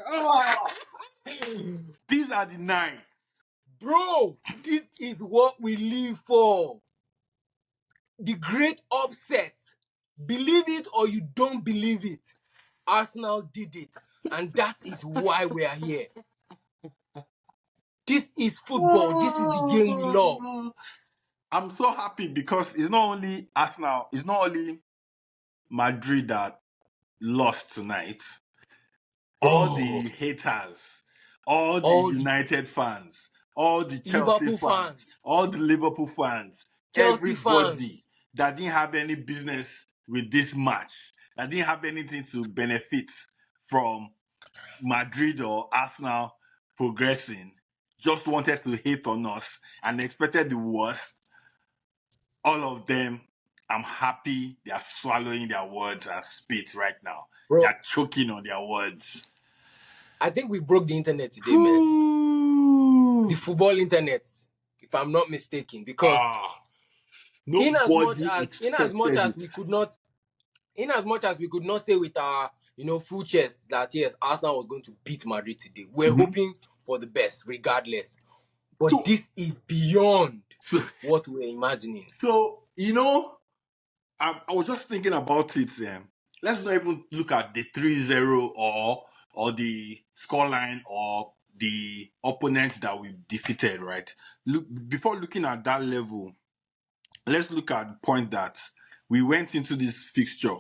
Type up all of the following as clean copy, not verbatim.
Oh, these are the 9. Bro, this is what we live for. The great upset. Believe it or you don't believe it. Arsenal did it. And that is why we are here. This is football. This is the game we love. I'm so happy because it's not only Arsenal, it's not only Madrid that lost tonight. All the haters, all the All the United fans, all the Chelsea Liverpool fans, fans, all the Liverpool fans, Chelsea everybody fans. that didn't have any business with this match, that didn't have anything to benefit from Madrid or Arsenal progressing, just wanted to hate on us and expected the worst. All of them, I'm happy they are swallowing their words and spit right now. Bro, They're choking on their words. I think we broke the internet today, man. The football internet, if I'm not mistaken, because in as much as we could not say with our full chest that yes, Arsenal was going to beat Madrid today, we're hoping for the best regardless. But So- this is beyond what we're imagining. So, I was just thinking about it. Let's not even look at the 3-0 or the scoreline or the opponent that we defeated, right? Before looking at that level, let's look at the point that we went into this fixture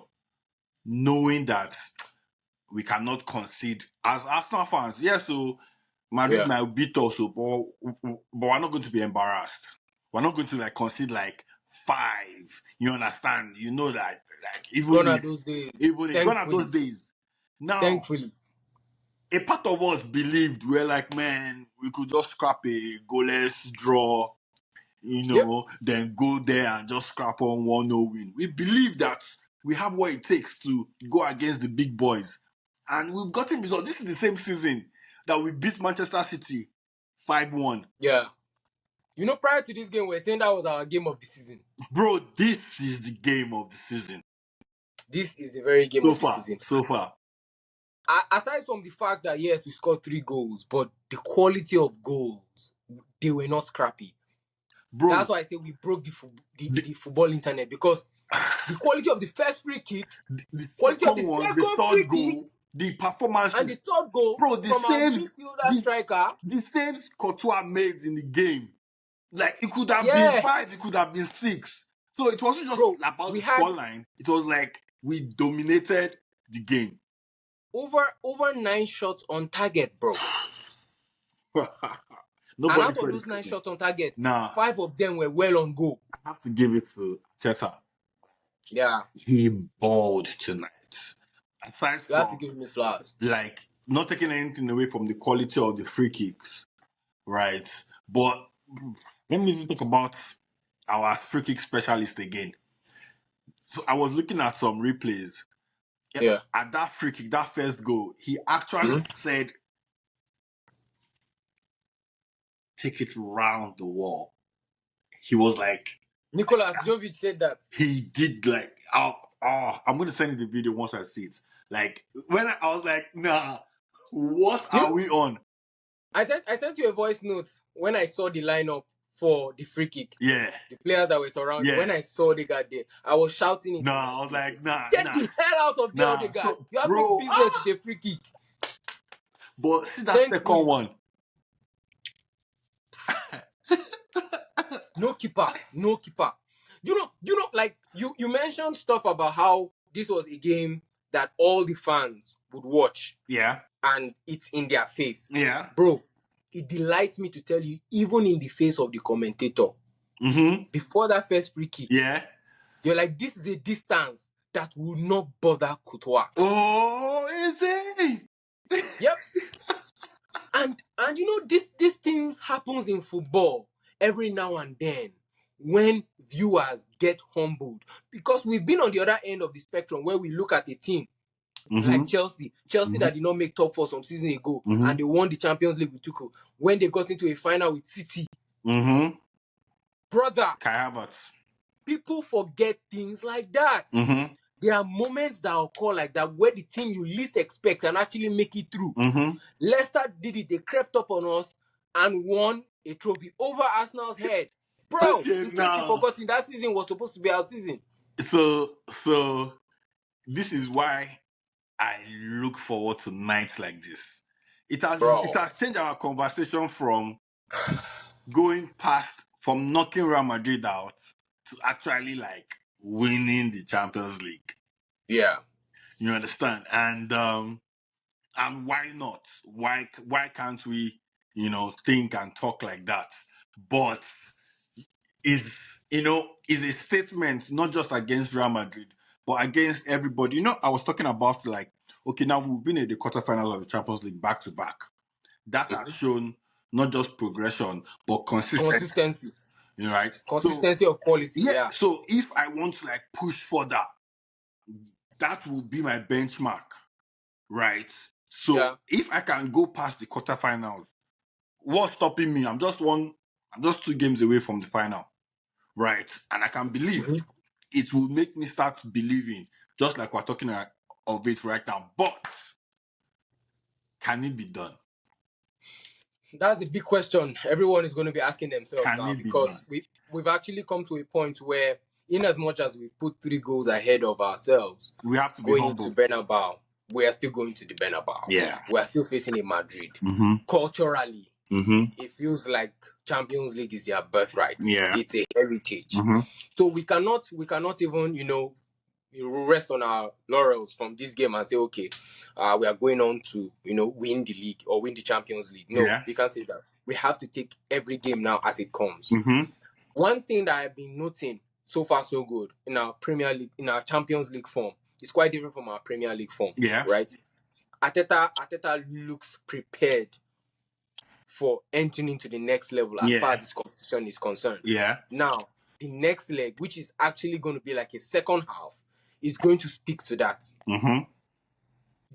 knowing that we cannot concede as Arsenal fans. Yes, so Madrid might beat us, but we're not going to be embarrassed. We're not going to concede 5. You understand? You know that even Gone are those days. gone are those days. Now, thankfully, a part of us believed we're like, man, we could just scrap a goalless draw, then go there and just scrap on 1-0 win. We believe that we have what it takes to go against the big boys. And we've gotten results. This is the same season that we beat Manchester City 5-1. Yeah. Prior to this game, we're saying that was our game of the season. Bro, this is the game of the season. This is the very game of the season. So far. Aside from the fact that, yes, we scored 3 goals, but the quality of goals, they were not scrappy. Bro, that's why I say we broke the football internet, because the quality of the first free kick, the quality of the one, second the third free goal, kick, the performance, and the third goal, bro, the from saves, our midfielder striker. The saves Courtois made in the game. It could have been 5, it could have been 6. So it wasn't just about the scoreline. It was we dominated the game. Over 9 shots on target, bro. And out of those 9 shots on target, 5 of them were well on goal. I have to give it to Tessa. Yeah. He balled tonight. Aside you have to give him his flowers. Not taking anything away from the quality of the free kicks, right? But let me even talk about our free kick specialist again. So I was looking at some replays. Yeah. At that free kick, that first goal, he actually said, take it round the wall. He was like... Nicolas Jovic said that. He did I'm going to send you the video once I see it. When I was like, nah, what are we on? I sent you a voice note when I saw the lineup for the free kick. Yeah. The players that were surrounded. Yeah. When I saw they got there, I was shouting it. I was like, Get the hell out of there, they got. You have no business with the free kick. But see that second one. No keeper. You mentioned stuff about how this was a game that all the fans would watch. Yeah. And it's in their face. Yeah. Bro, it delights me to tell you, even in the face of the commentator, before that first free kick, you're like, this is a distance that will not bother Courtois. Oh, is it? Yep. And this thing happens in football every now and then when viewers get humbled. Because we've been on the other end of the spectrum where we look at a team like Chelsea that did not make top 4 some season ago, and they won the Champions League with Tuchel when they got into a final with City. Brother, Kai Havertz. People forget things like that. there are moments that occur like that where the team you least expect can actually make it through. Mm-hmm. Leicester did it. They crept up on us and won a trophy over Arsenal's head. Bro, Okay, in case you've now, forgotten, that season was supposed to be our season. so this is why I look forward to nights like this. It Bro. has changed our conversation from knocking Real Madrid out to actually like winning the Champions League. Yeah. You understand? And why not? Why can't we, think and talk like that? But is a statement not just against Real Madrid, but against everybody. I was talking about like, okay, now we've been in the quarterfinals of the Champions League back to back. That has shown not just progression, but consistency. Consistency. Right? So Consistency of quality. yeah, Yeah. so if I want to like push further, that will be my benchmark, right? So Yeah. if I can go past the quarterfinals, what's stopping me? I'm just 2 games away from the final, right? And I can believe Mhm. it will make me start believing, just like we're talking of it right now. But can it be done? That's a big question everyone is going to be asking themselves Can now, it be done? because we've actually come to a point where, in as much as we put 3 goals ahead of ourselves We have to be going into humble. Bernabeu, we are still going to the Bernabeu. Yeah. We are still facing a Madrid. Mm-hmm. Culturally, Mm-hmm. it feels like Champions League is their birthright. Yeah. It's a heritage. Mm-hmm. So we cannot even, rest on our laurels from this game and say, okay, we are going on to, win the league or win the Champions League. No, Yeah. we can't say that. We have to take every game now as it comes. Mm-hmm. One thing that I've been noting so far so good in our Premier League, in our Champions League form, is quite different from our Premier League form. Yeah. Right? Arteta looks prepared for entering into the next level as far as this competition is concerned. Yeah. Now, the next leg, which is actually going to be like a second half, is going to speak to that. Mm-hmm.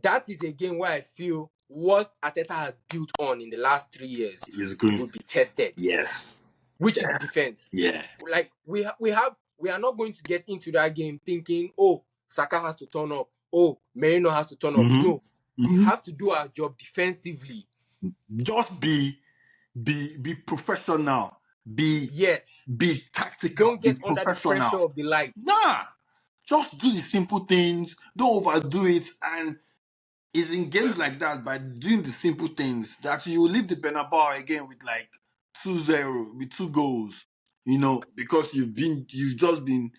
That is a game where I feel what Arteta has built on in the last 3 years will be tested. Yes. Which is the defense. Yeah. Like we are not going to get into that game thinking, oh, Saka has to turn up, oh, Merino has to turn up. Mm-hmm. No, we Mm-hmm. have to do our job defensively. Just be professional. Be tactical. Don't get under the pressure of the lights. Nah. Just do the simple things. Don't overdo it. And it's in games like that, by doing the simple things, that you will leave the Bernabeu again with like 2-0, with 2 goals. Because you've just been.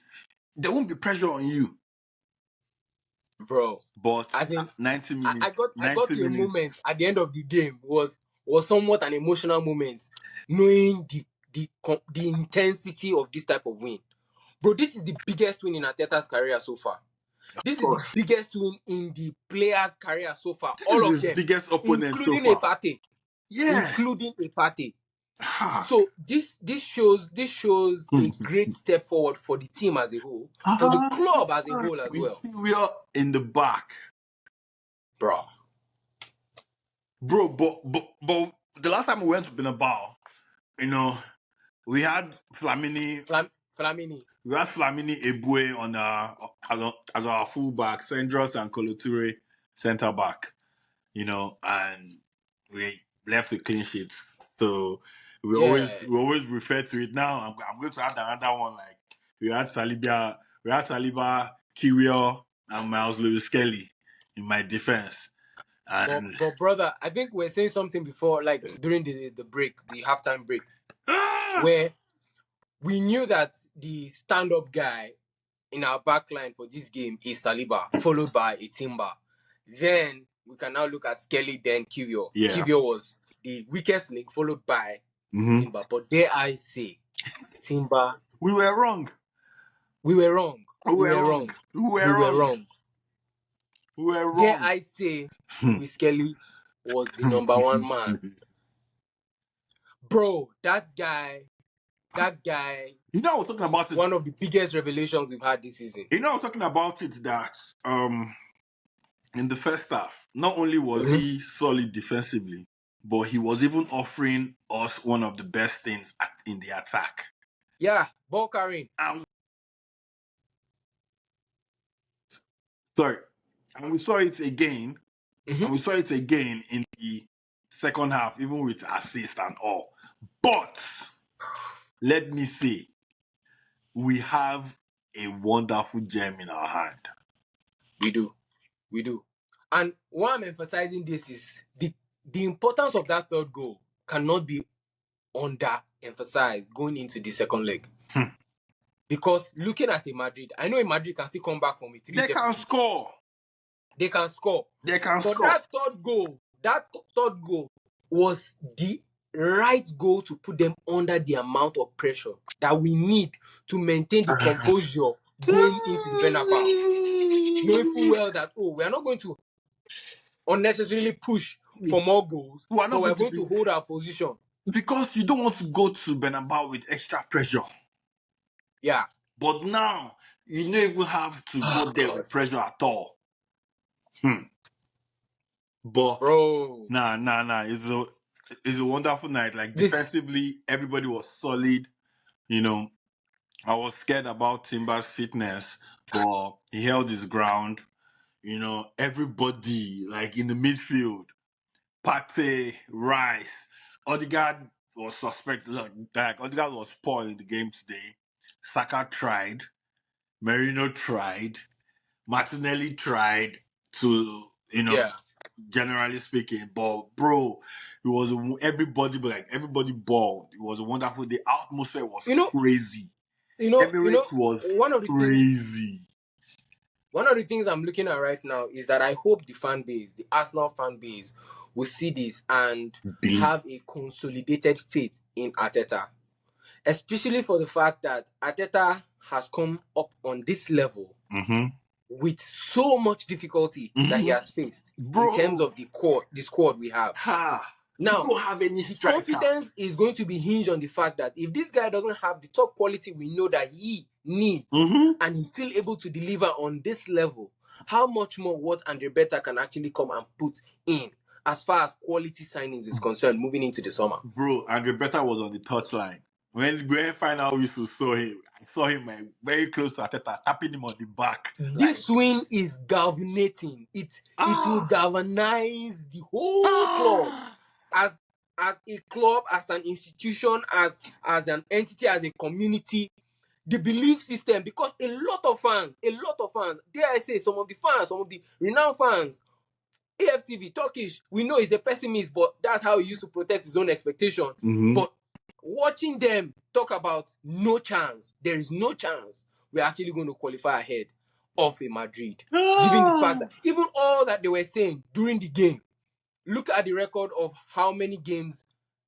There won't be pressure on you. Bro. But As in, 90 minutes. I got 90 to a minutes. moment at the end of the game was somewhat an emotional moment, knowing the intensity of this type of win. Bro, this is the biggest win in Arteta's career so far. This is the biggest win in the player's career so far. All of them, biggest opponent including so far. Partey. Yeah. Including a Partey. So this shows a great step forward for the team as a whole, for the club as a whole as well. We are in the back, bro. But the last time we went to Bernabeu, we had Flamini. We had Flamini Ebue as our fullback, Sandros and Koloture centre back. And we left with clean sheets. So we always refer to it. Now I'm going to add another one. Like we had Saliba, Kiwior, and Miles Lewis Kelly in my defense. And but brother, I think we were saying something before, like during the break, the halftime break, where we knew that the stand-up guy in our backline for this game is Saliba, followed by a Timber. Then we can now look at Skelly, then Kiwior. Yeah. Kiwior was the weakest link, followed by Timber. But dare I say, Timber. We were wrong. We were wrong. Dare I say, Luis Kelly was the number 1 man. Bro, that guy. I was talking about it. One of the biggest revelations we've had this season. I was talking about it that in the first half, not only was he solid defensively, but he was even offering us one of the best things in the attack. Yeah, ball carrying. Sorry. And we saw it again. Mm-hmm. And we saw it again in the second half, even with assist and all. But let me say, we have a wonderful gem in our hand. We do. We do. And why I'm emphasizing this is the importance of that third goal cannot be under-emphasized going into the second leg. Because looking at a Madrid, I know a Madrid can still come back from a 3 They can deficit. score. They can score. They can But score. that third goal was the right goal to put them under the amount of pressure that we need to maintain the composure going into the Bernabeu. Knowing full well that, we are not going to unnecessarily push for more goals, We are but not we're going to going to hold our position. because you don't want to go to Bernabeu with extra pressure. Yeah. But now you don't even have to go Oh, there God. with pressure at all. But Bro. nah. It's a wonderful night. Like This, defensively, everybody was solid. You know, I was scared about Timber's fitness, but he held his ground. You know, everybody like in the midfield, Pate, Rice, Odegaard was suspect. Look, like Odegaard was poor in the game today. Saka tried, Merino tried, Martinelli tried to, yeah. generally speaking, but bro, it was everybody, but like everybody balled. It was a wonderful. The atmosphere was You know, crazy. you know, you know, Emirates was one of the things crazy. one of the things I'm looking at right now is that I hope the fan base, the Arsenal fan base, will see this and Believe. have a consolidated faith in Arteta. Especially for the fact that Arteta has come up on this level Mm-hmm. with so much difficulty that he Mm-hmm. has faced in terms Bro, of the squad we have. we Now, don't have any the striker. confidence is going to be hinged on the fact that if this guy doesn't have the top quality we know that he needs, Mm-hmm. and he's still able to deliver on this level, how much more what Andre Beta can actually come and put in as far as quality signings is concerned moving into the summer? Bro, Andre Beta was on the touchline. When final whistle saw him, I saw him like, very close to Ateta, tapping him on the back. This Like, swing is galvanating. It will ah, galvanize the whole club ah. as a club, as an institution, as an entity, as a community. The belief system, because a lot of fans, dare I say, some of the renowned fans, AFTV, Turkish, we know he's a pessimist, but that's how he used to protect his own expectation. Mm-hmm. But watching them talk about no chance, there is no chance we're actually going to qualify ahead of a Madrid. Given the fact Ah. that even all that they were saying during the game, look at the record of how many games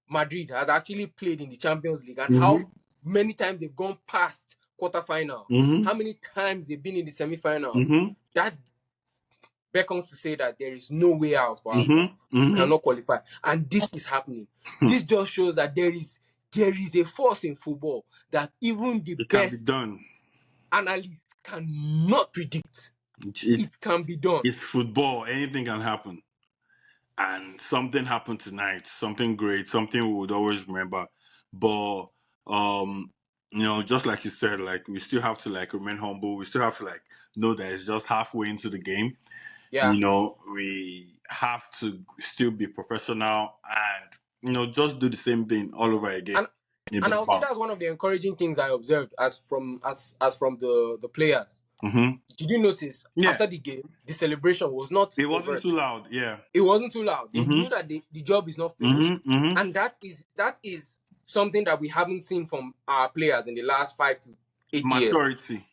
Madrid has actually played in the Champions League and Mm-hmm. how many times they've gone past quarterfinals, Mm-hmm. how many times they've been in the semi-finals. Mm-hmm. That beckons to say that there is no way out for Arsenal. Mm-hmm. We Mm-hmm. cannot qualify. And this is happening. This just shows that there is a force in football that even the It can be best done. analysts cannot predict. It, It can be done. it's football. Anything can happen. And something happened tonight, something great, something we would always remember. But just like you said, like we still have to like remain humble. We still have to like know that it's just halfway into the game. Yeah. We have to still be professional and just do the same thing all over again. And and I'll say that's one of the encouraging things I observed as from the players. Mm-hmm. Did you notice Yeah, after the game, the celebration was not it wasn't overt. too loud. Yeah. It wasn't too loud. They Mm-hmm. knew that the job is not finished. Mm-hmm. Mm-hmm. And that is something that we haven't seen from our players in the last 5 to 8 years. Maturity.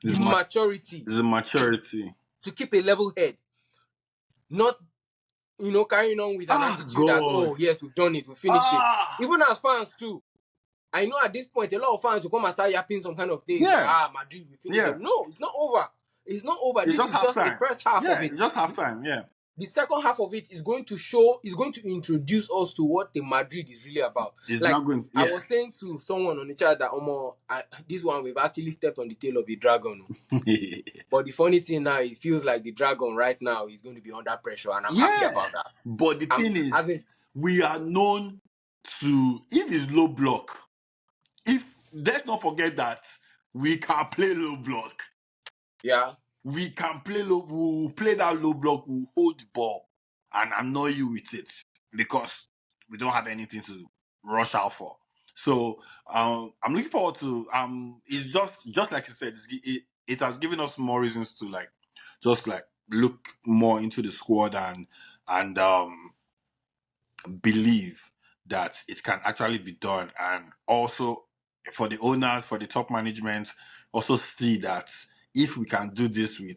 The maturity It's a maturity. to keep a level head, not carrying on with an attitude that, God. oh yes, we've done it, we finished it. Even as fans too, I know at this point a lot of fans will come and start yapping some kind of things Yeah. that Madrid we finished Yeah. it. No, it's not over. It's not over. It's This just is just the halftime. first half Yeah, of it. it's just halftime. Yeah. The second half of it is going to introduce us to what the Madrid is really about. It's Like not going. I Yeah. was saying to someone on the chat that this one we've actually stepped on the tail of a dragon. But the funny thing now, it feels like the dragon right now is going to be under pressure, and I'm happy about that. But the thing is, we are known to if it's low block. If let's not forget that we can play low block. Yeah. we can play low, we'll play that low block, we'll hold the ball and annoy you with it because we don't have anything to rush out for. So I'm looking forward to it's just like you said, it has given us more reasons to like just like look more into the squad and believe that it can actually be done, and also for the owners, for the top management, also see that if we can do this with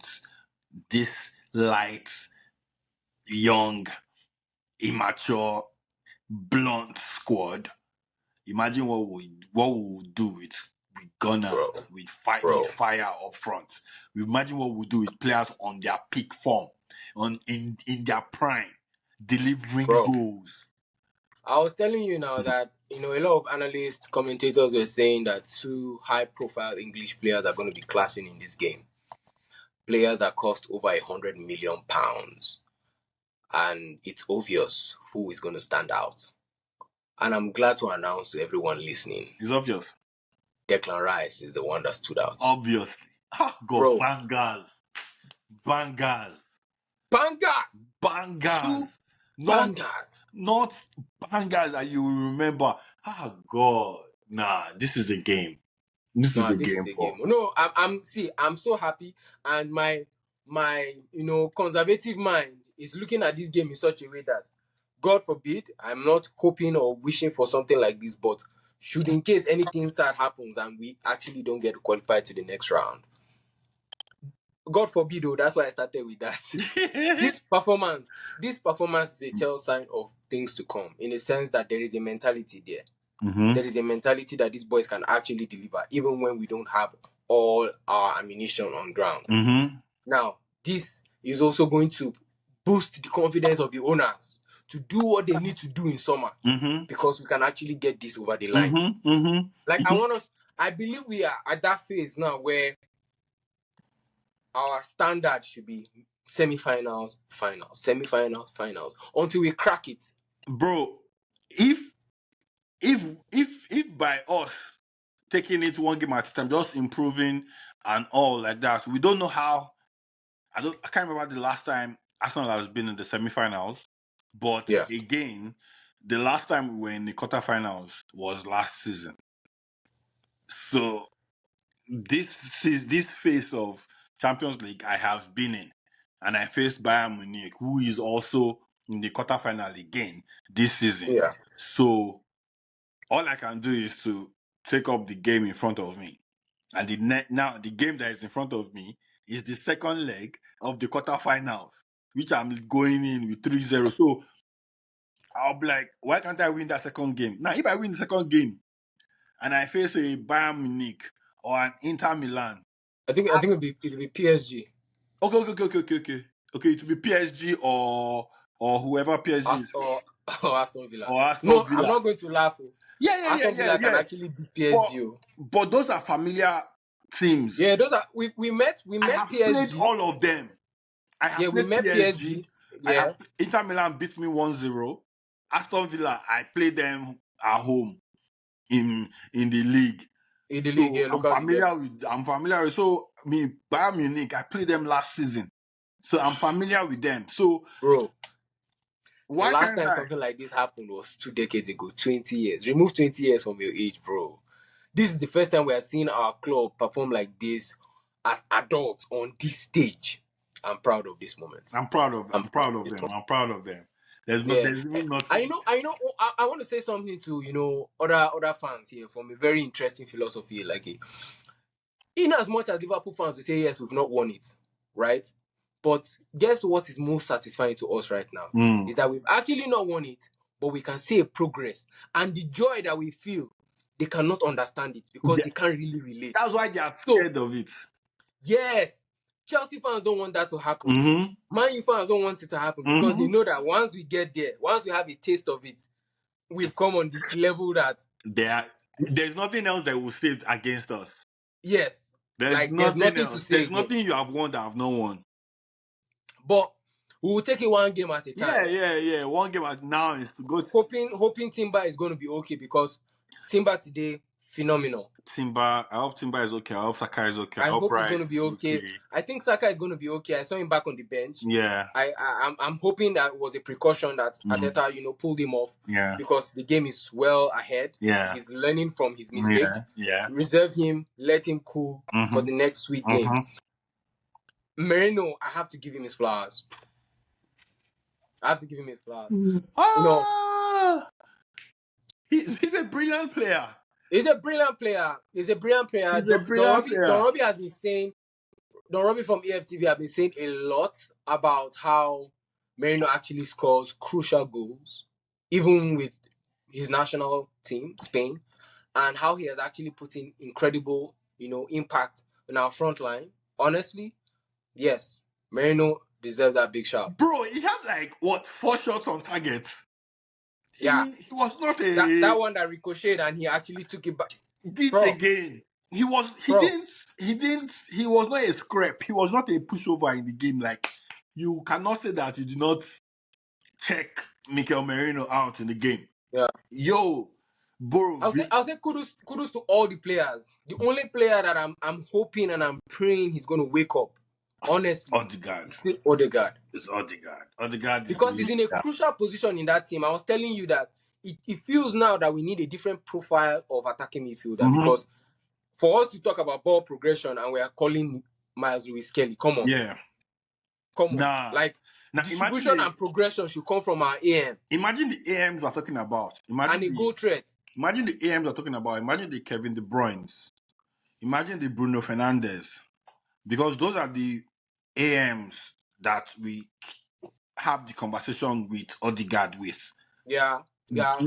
this light, young, immature, blunt squad, imagine what we would do with bro, gunners, with bro. fire up front. We imagine what we do with players on their peak form, in their prime, delivering Bro, goals. I was telling you now that a lot of analysts, commentators were saying that two high-profile English players are going to be clashing in this game. Players that cost over £100 million, and it's obvious who is going to stand out. And I'm glad to announce to everyone listening, It's obvious. Declan Rice is the one that stood out. Obviously. God, Bro, bangers. Bangers. bangers! Bangers. Two Not bangers! not bangers that you will remember. God. Nah, this is the game. This is No, the this is game a for. game. No, I'm so happy, and my conservative mind is looking at this game in such a way that, God forbid, I'm not hoping or wishing for something like this, but should in case anything sad happens and we actually don't get qualified to the next round, God forbid, oh, that's why I started with that. This performance is a tell sign of things to come, in a sense that there is a mentality there. Mm-hmm. There is a mentality that these boys can actually deliver, even when we don't have all our ammunition on ground. Mm-hmm. Now, this is also going to boost the confidence of the owners to do what they need to do in summer, Mm-hmm. because we can actually get this over the line. Mm-hmm. Mm-hmm. Like, I believe we are at that phase now where our standard should be semi-finals, finals, semi-finals, finals, until we crack it. Bro, if if by us taking it one game at a time, just improving and all like that, we don't know how. I can't remember the last time Arsenal has been in the semi-finals, but Yeah. again, the last time we were in the quarterfinals was last season. So this phase of Champions League I have been in, and I faced Bayern Munich, who is also in the quarterfinal again this season. Yeah. So all I can do is to take up the game in front of me. And now the game that is in front of me is the second leg of the quarterfinals, which I'm going in with 3-0. So I'll be like, why can't I win that second game? Now, if I win the second game and I face a Bayern Munich or an Inter Milan, I think it'll be PSG. okay. It will be PSG or whoever PSG is, Or Aston Villa. or Aston No, I'm Villa. not going to laugh. Aston Villa can Yeah. actually beat But PSG. but those are familiar teams. Yeah, those are we met I have played PSG. all of them. I have Yeah, we played met PSG. PSG. Yeah. Inter Milan beat me 1-0. Aston Villa, I played them at home in the league. In the league, So yeah, local league, yeah. I'm familiar with, so me Bayern Munich, I played them last season. So I'm familiar with them. So Bro, the why last can't time I? something like this happened was 2 decades ago, 20 years. Remove 20 years from your age, bro. This is the first time we are seeing our club perform like this as adults on this stage. I'm proud of this moment. I'm proud of I'm proud of this them. moment. I'm proud of them. Yeah. There's even I nothing. know, I want to say something to, other fans here from a very interesting philosophy. Like, in as much as Liverpool fans will say, yes, we've not won it, right? But guess what is most satisfying to us right now? Mm. Is that we've actually not won it, but we can see a progress. And the joy that we feel, they cannot understand it because Yeah, they can't really relate. that's why they are So, scared of it. yes, Chelsea fans don't want that to happen. Mm-hmm. Man U fans don't want it to happen because they Mm-hmm. know that once we get there, once we have a taste of it, we've come on the level that, There's nothing else that will say against us. yes, There's like there's nothing nothing to else. say There's again. nothing you have won that I've not won. But we will take it one game at a time. Yeah. One game at now is to go. Hoping Timber is going to be okay, because Timber today phenomenal. Timber. I hope Timber is okay. I hope Saka is okay. I I hope hope he's going Rice to be is okay. okay. I think Saka is going to be okay. I saw him back on the bench. Yeah. I'm hoping that was a precaution that Arteta, pulled him off Yeah. because the game is well ahead. Yeah. He's learning from his Yeah. mistakes. Yeah. Reserve him, let him cool for Mm-hmm. the next sweet game. Merino, I have to give him his flowers. Ah, he's a brilliant player. He's a brilliant player. He's a brilliant Don player. Robbie has been saying, Don Robbie from EFTV have been saying a lot about how Merino actually scores crucial goals, even with his national team, Spain, and how he has actually put in incredible, impact in our front line. Honestly, yes, Merino deserves that big shout. Bro, he had like 4 shots on target. Yeah, He was not that one that ricocheted and he actually took it back. did Bro, again. He was not a scrap. He was not a pushover in the game. Like, you cannot say that you did not check Mikel Merino out in the game. Yeah. Yo, bro. I'll say kudos to all the players. The only player that I'm hoping and I'm praying he's gonna wake up, honestly, Odegaard. is still Odegaard. It's Odegaard. Odegaard is Because he's in a crucial position in that team. I was telling you that it feels now that we need a different profile of attacking midfielder because for us to talk about ball progression and we are calling Miles Lewis Kelly, come on. Yeah. Come on. Nah. Like, distribution and progression should come from our AM. Imagine the AMs we're talking about. And a goal threat. Imagine the AMs we're talking about. Imagine the Kevin De Bruynes. Imagine the Bruno Fernandes. Because those are the AMs that we have the conversation with Odegaard with. Yeah. Yeah.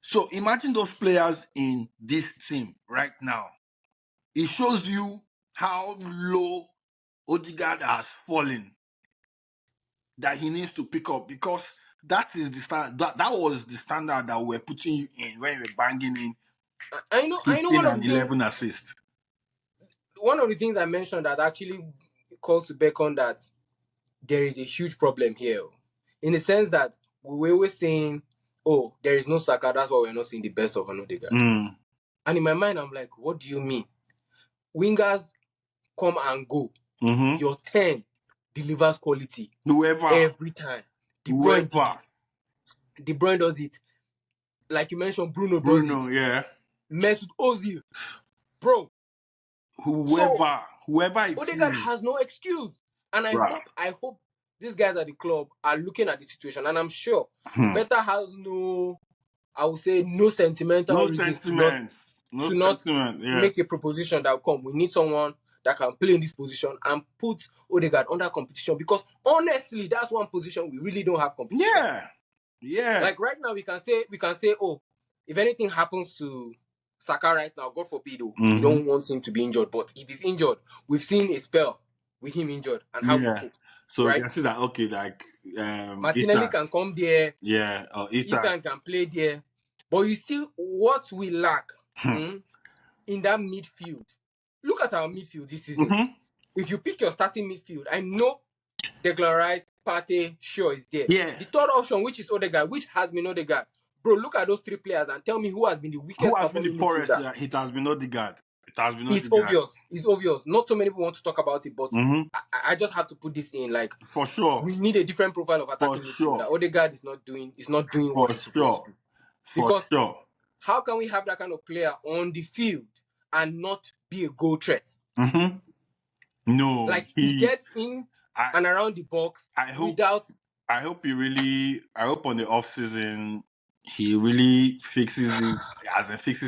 So imagine those players in this team right now. It shows you how low Odegaard has fallen, that he needs to pick up, because that is the standard. That was the standard that we were putting you in when you were banging in. I know 15 and 11 assists. One of the things I mentioned that actually calls to beckon that there is a huge problem here, in the sense that we were always saying, "Oh, there is no Saka, that's why we're not seeing the best of Odegaard." And in my mind, I'm like, "What do you mean? Wingers come and go. Your 10 delivers quality every time. De Bruyne does it. Like you mentioned, Bruno does it. Yeah. Mesut Ozil, bro. Whoever it Odegaard is has no excuse. And I hope these guys at the club are looking at the situation, and I'm sure Beta has no sentimental reasons to not make a proposition that will come. We need someone that can play in this position and put Odegaard under competition, because honestly, that's one position we really don't have competition. Yeah. Like right now, we can say, oh, if anything happens to Saka right now, God forbid, we don't want him to be injured. But if he's injured, we've seen a spell with him injured and how we cope. So you can see that, okay, like Martinelli can come there. Yeah, Ethan can play there. But you see what we lack in that midfield. Look at our midfield this season. If you pick your starting midfield, I know Declan Rice, Partey, sure is there. Yeah. The third option, which is Odegaard, which has been Odegaard. Bro, look at those 3 players and tell me who has been the weakest. Who has been the poorest? Yeah, it has been Odegaard. It's obvious. Not so many people want to talk about it, but I just have to put this in. Like, for sure, we need a different profile of attacking midfielder. Odegaard is not doing what he's supposed to do. Because how can we have that kind of player on the field and not be a goal threat? No, like he gets in and around the box. I hope on the off season he really fixes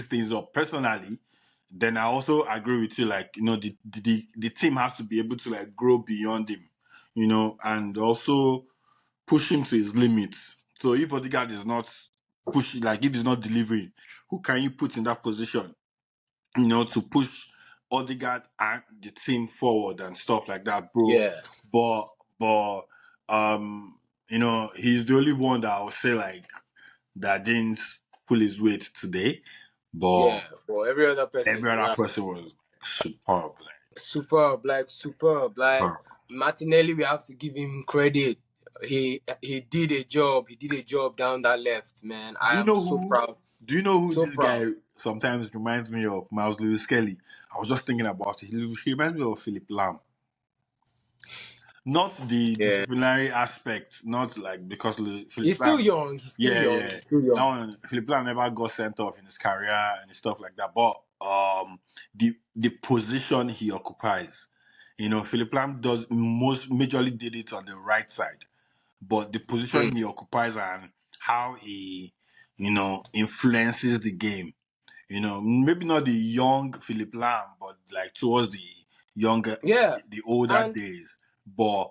things up. Personally, then I also agree with you. Like, the team has to be able to like grow beyond him, and also push him to his limits. So if Odegaard is not pushing, like if he's not delivering, who can you put in that position, to push Odegaard and the team forward and stuff like that, bro? Yeah. But he's the only one that I would say like that didn't pull his weight today. But every other person was superb. Superb. Martinelli, we have to give him credit. He did a job. He did a job down that left, man. I am so proud. Do you know who So this guy proud. sometimes reminds me of? Miles Lewis Kelly. I was just thinking about it. He reminds me of Philip Lam. Not the Yeah. disciplinary aspect, not like because Philip He's still Lam, young. He's still yeah, young. yeah. He's still That young. one, Philip Lam never got sent off in his career and stuff like that. But the position he occupies, Philip Lam does most majorly did it on the right side, but the position Mm. he occupies and how he, influences the game. Maybe not the young Philip Lam, but like towards the younger, Yeah. the older And days. But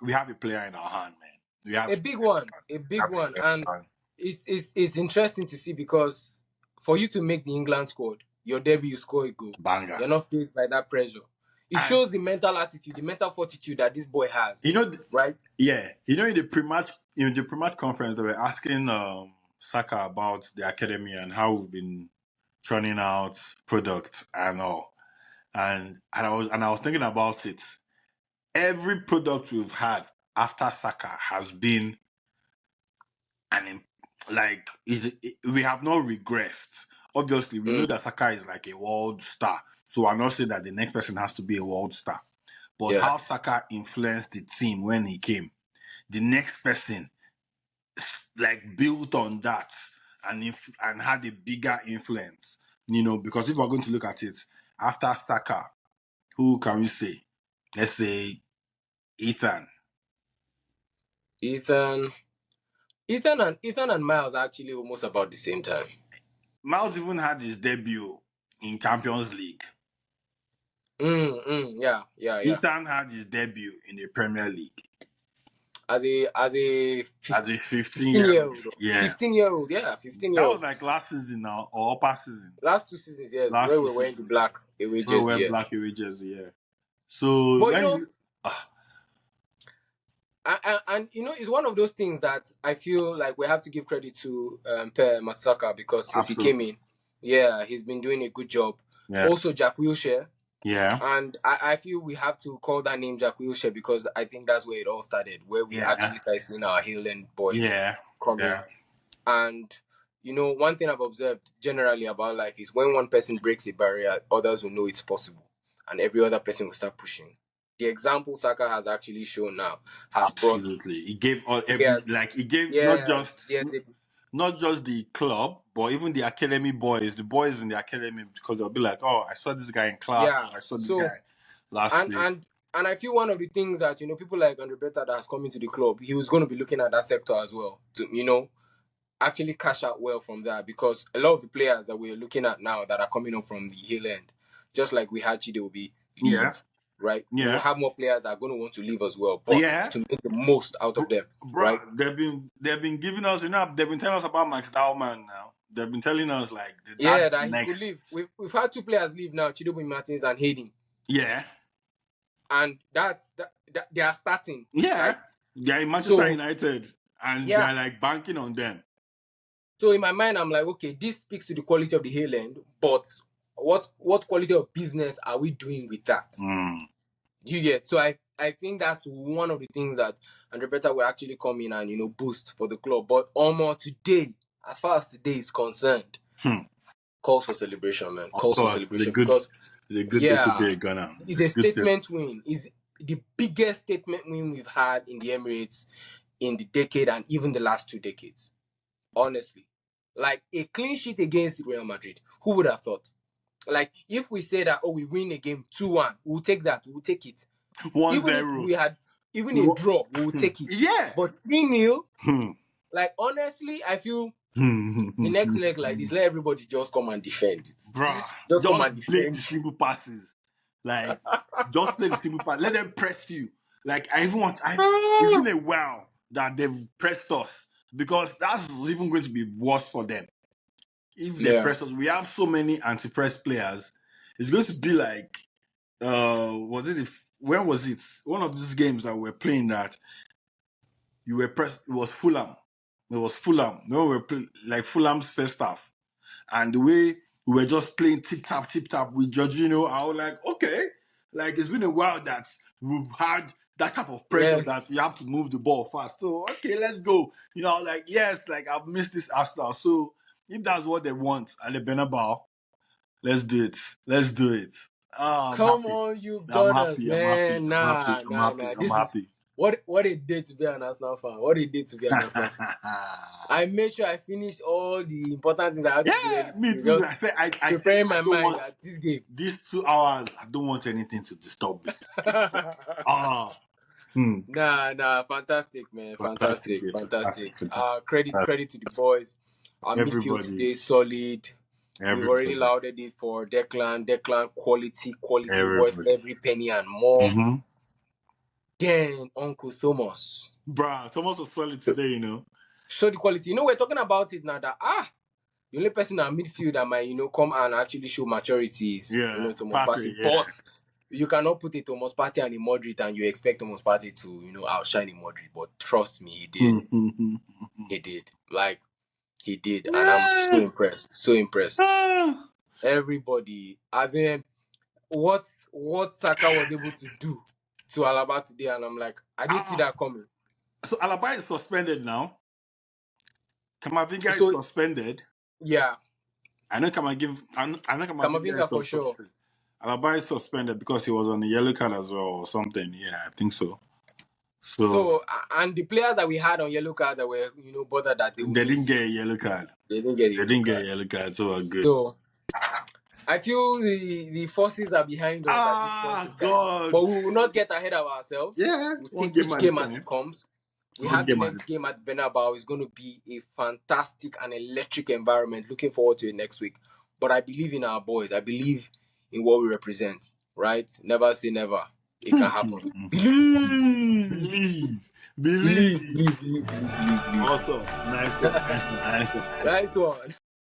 we have a player in our hand, man. We have a a big player one. A in big our one. hand. And it's interesting to see because for you to make the England squad, your debut, you score a goal. Banger. You're not faced by that pressure. It And shows the mental attitude, the mental fortitude that this boy has. you know, Right? yeah, in the pre-match conference, they were asking Saka about the academy and how we've been churning out products and all. And I was thinking about it. Every product we've had after Saka has been we have not regressed. Obviously, we know Mm. that Saka is like a world star, so I'm not saying that the next person has to be a world star. But Yeah. how Saka influenced the team when he came, the next person like built on that and had a bigger influence. Because if we're going to look at it after Saka, who can we say? Let's say Ethan. Ethan. Ethan and Miles are actually almost about the same time. Miles even had his debut in Champions League. Yeah, yeah, yeah. Ethan had his debut in the Premier League As a as a 15 15 year year old. old. Yeah. 15-year-old, yeah, 15 year That was old. like last season now, or upper season. Last 2 seasons, yes, Last where two we were wearing the seasons. black away Where we jersey, wear yes. black away jersey, yeah. So But when you and it's one of those things that I feel like we have to give credit to Per Matsaka because since he came absolutely. in, yeah, he's been doing a good job. Yeah. Also, Jack Wilshere. Yeah. And I feel we have to call that name Jack Wilshere because I think that's where it all started, where we Yeah. actually started seeing our Highland boys Yeah. come in. Yeah. And one thing I've observed generally about life is when one person breaks a barrier, others will know it's possible, and every other person will start pushing. The example Saka has actually shown now has brought Absolutely. He gave all every players. like he gave Yeah, there's a not just the club, but even the academy boys, the boys in the academy, because they'll be like, oh, I saw this guy in class, yeah. or I saw this So guy last and week. and and I feel one of the things that people like Andre Beta that has come into the club, he was going to be looking at that sector as well to actually cash out well from that because a lot of the players that we're looking at now that are coming up from the hill end, just like we had Chide will be Yeah. leave, right? We will Yeah. have more players that are going to want to leave as well, but Yeah. to make the most out of them, Bro, right? they've been giving us, they've been telling us about Max Dowman now. They've been telling us like Yeah, that's that he could next. leave. We've had two players leave now, Chidobe Martins and Hayden, Yeah. and that they are starting, Yeah. right? They're in Manchester So United and yeah, they're like banking on them. so in my mind, I'm like, okay, this speaks to the quality of the hill end, but what quality of business are we doing with that? Mm. You get so I think that's one of the things that Andre Beta will actually come in and boost for the club. But almost today, as far as today is concerned, Hmm. calls for celebration, man. Of Calls for course, celebration because it's a good day to yeah, be a Ghana. it's It's a a good day. statement win. It's the biggest statement win we've had in the Emirates in the decade and even the last 2 decades. Honestly, like a clean sheet against Real Madrid. Who would have thought? Like if we say that, oh, we win a game 2-1, we'll take that. We'll take it. Even if 1-0. we had even We a wa- draw, we would take it. Yeah. But 3-0, Hmm. like honestly, I feel the Hmm. next leg like this, let everybody just come and defend it. Bruh, Just come and just play defend the it. simple passes. Like, just play the simple pass. Let them press you. Like, it's been a while that they've pressed us because that's even going to be worse for them. If they Yeah. press us, we have so many anti-press players. It's going to be like, when was it? One of these games that we're playing that you were pressed, it was Fulham. It was Fulham. No, we were like Fulham's first half. And the way we were just playing tip tap with Jorginho, I was like, okay, like it's been a while that we've had that type of pressure that Yes. you have to move the ball fast. So okay, let's go. You know, like yes, like I've missed this Arsenal. So if that's what they want at the Bernabeu, let's do it. Let's do it. Oh, I'm Come happy. on, you I'm Gunners, happy. I'm happy. man. I'm happy. Nah, I'm nah, happy. nah. I'm This is happy. what a day to be an Arsenal fan. What a day to be an Arsenal fan. I made sure I finished all the important things I had to do Yeah, early me today. too. Just I said preparing I my don't mind want at this game. these 2 hours. I don't want anything to disturb me. Ah, hmm. Nah, fantastic, man. Fantastic Fantastic, day, fantastic. fantastic, fantastic. Credit to the boys. Our midfield Everybody, today solid. We've already everybody, lauded it for Declan. Declan quality worth everybody. every penny and more. Mm-hmm. Then Uncle Thomas. Bruh, Thomas was solid today, you know. Show the quality. You know, we're talking about it now that the only person in our midfield that might, come and actually show maturity is, Yeah, Thomas Partey, Partey. yeah. But you cannot put a Thomas Partey and a Madrid and you expect Thomas Partey to, outshine a Madrid. But trust me, he did. He did. Like, he did. And I'm so Yeah. impressed. So impressed. Ah. Everybody. As in, what Saka was able to do to Alaba today. And I'm like, I didn't see that coming. So Alaba is suspended now. Kamavinga is So, suspended. yeah. I know Kamavinga Kamavinga is for sure. suspended. Alaba is suspended because he was on a yellow card as well or something. Yeah, I think so. So And the players that we had on yellow cards that were, bothered that they they wouldn't didn't see. get a yellow card. They didn't get a They yellow didn't get a card. yellow card, so we're good. So I feel the forces are behind us at this point in time. God. But we will not get ahead of ourselves. Yeah, We'll one take game each at a game as it time. comes. We One have the game at next a game at Bernabeu. It's going to be a fantastic and electric environment. Looking forward to it next week. But I believe in our boys. I believe in what we represent. Right? Never say never. It can happen. Believe. Believe. Awesome. Nice one. Nice one.